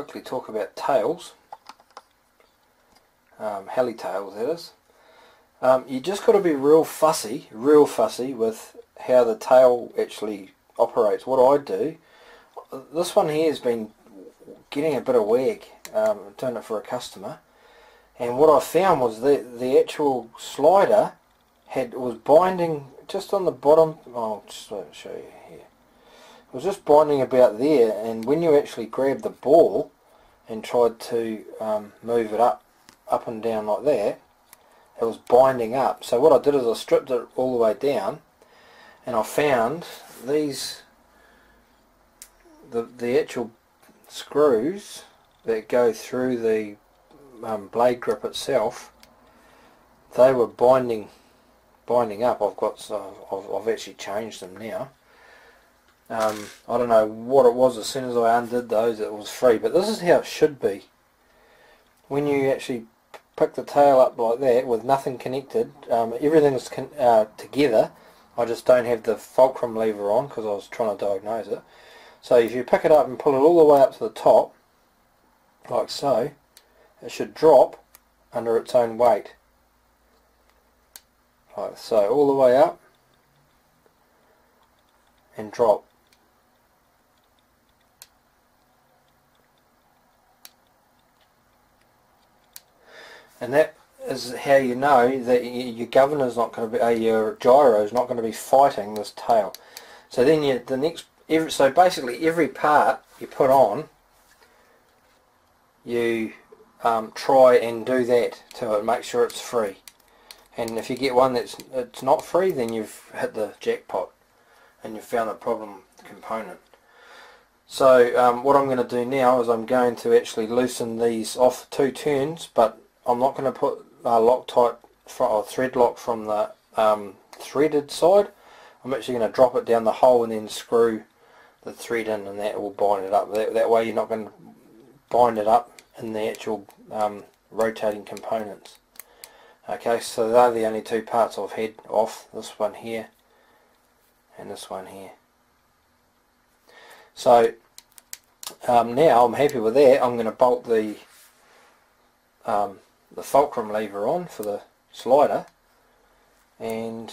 Quickly talk about tails, Heli tails that is. You just got to be real fussy with how the tail actually operates. What I do, this one here has been getting a bit of wag. I'm doing it for a customer, and what I found was the actual slider was binding just on the bottom. I'll just show you here. It was just binding about there, and when you actually grabbed the ball and tried to move it up and down like that, it was binding up. So what I did is I stripped it all the way down, and I found these, the actual screws that go through the blade grip itself, they were binding up. I've actually changed them now. I don't know what it was. As soon as I undid those, it was free, but this is how it should be. When you actually pick the tail up like that with nothing connected, everything's together. I just don't have the fulcrum lever on because I was trying to diagnose it. So if you pick it up and pull it all the way up to the top, like so, it should drop under its own weight. Like so, all the way up and drop. And that is how you know that your governor's not going to be, your gyro is not going to be fighting this tail. So then so basically every part you put on, you try and do that to it, make sure it's free. And if you get one it's not free, then you've hit the jackpot and you've found the problem component. So what I'm going to do now is I'm going to actually loosen these off 2 turns, but I'm not going to put Loctite or thread lock from the threaded side. I'm actually going to drop it down the hole and then screw the thread in, and that will bind it up. That way you're not going to bind it up in the actual rotating components. Okay, so they're the only 2 parts I've had off, this one here and this one here. So now I'm happy with that. I'm going to bolt the fulcrum lever on for the slider, and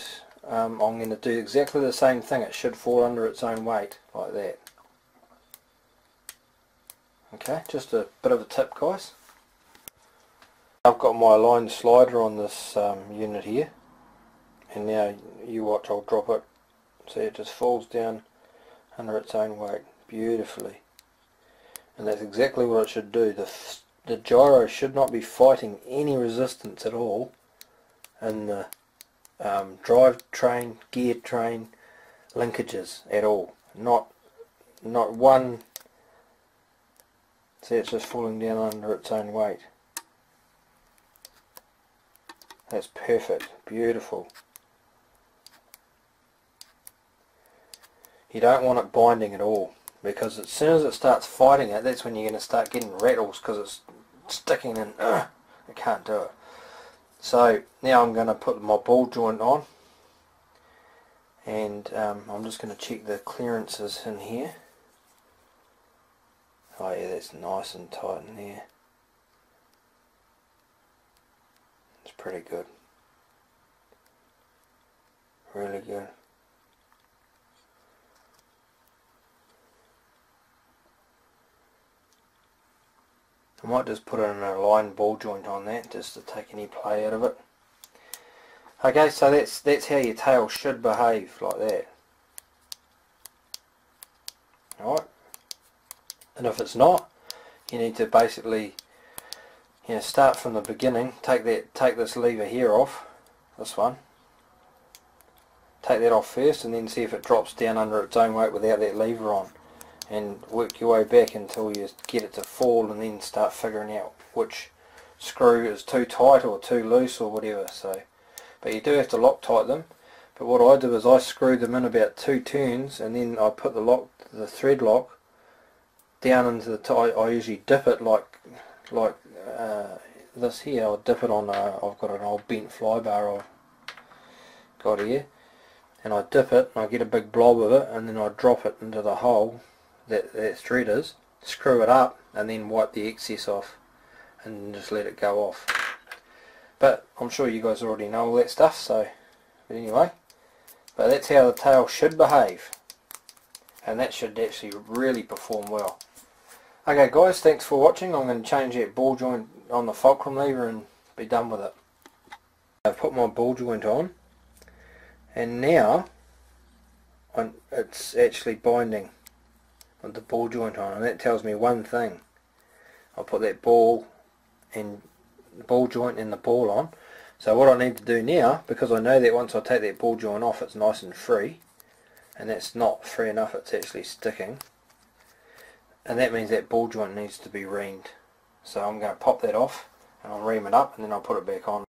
I'm going to do exactly the same thing. It should fall under its own weight like that. Okay, just a bit of a tip, guys. I've got my aligned slider on this unit here, and now you watch, I'll drop it. See, it just falls down under its own weight beautifully, and that's exactly what it should do. The gyro should not be fighting any resistance at all in the drive train, gear train linkages at all. Not one. See, it's just falling down under its own weight. That's perfect, beautiful. You don't want it binding at all, because as soon as it starts fighting it, that's when you're going to start getting rattles, because it's sticking in. I can't do it. So now I'm going to put my ball joint on, and I'm just going to check the clearances in here. Oh yeah, that's nice and tight in there. It's pretty good. Really good. I might just put an aligned ball joint on that just to take any play out of it. Okay, so that's how your tail should behave, like that. Alright. And if it's not, you need to basically, start from the beginning. Take this lever here off, this one. Take that off first, and then see if it drops down under its own weight without that lever on, and work your way back until you get it to fall, and then start figuring out which screw is too tight or too loose or whatever. So, but you do have to Loctite them. But what I do is I screw them in about 2 turns, and then I put the thread lock down into the top. I usually dip it like this here. I'll dip it on I've got an old bent fly bar I've got here, and I dip it and I get a big blob of it, and then I drop it into the hole that thread is, screw it up and then wipe the excess off and just let it go off. But I'm sure you guys already know all that stuff, so but anyway, but that's how the tail should behave, and that should actually really perform well. Okay guys, thanks for watching. I'm going to change that ball joint on the fulcrum lever and be done with it. I've put my ball joint on, and now it's actually binding with the ball joint on, and that tells me one thing. I'll put that ball joint and the ball on. So what I need to do now, because I know that once I take that ball joint off it's nice and free, and that's not free enough, it's actually sticking, and that means that ball joint needs to be reamed. So I'm going to pop that off and I'll ream it up and then I'll put it back on.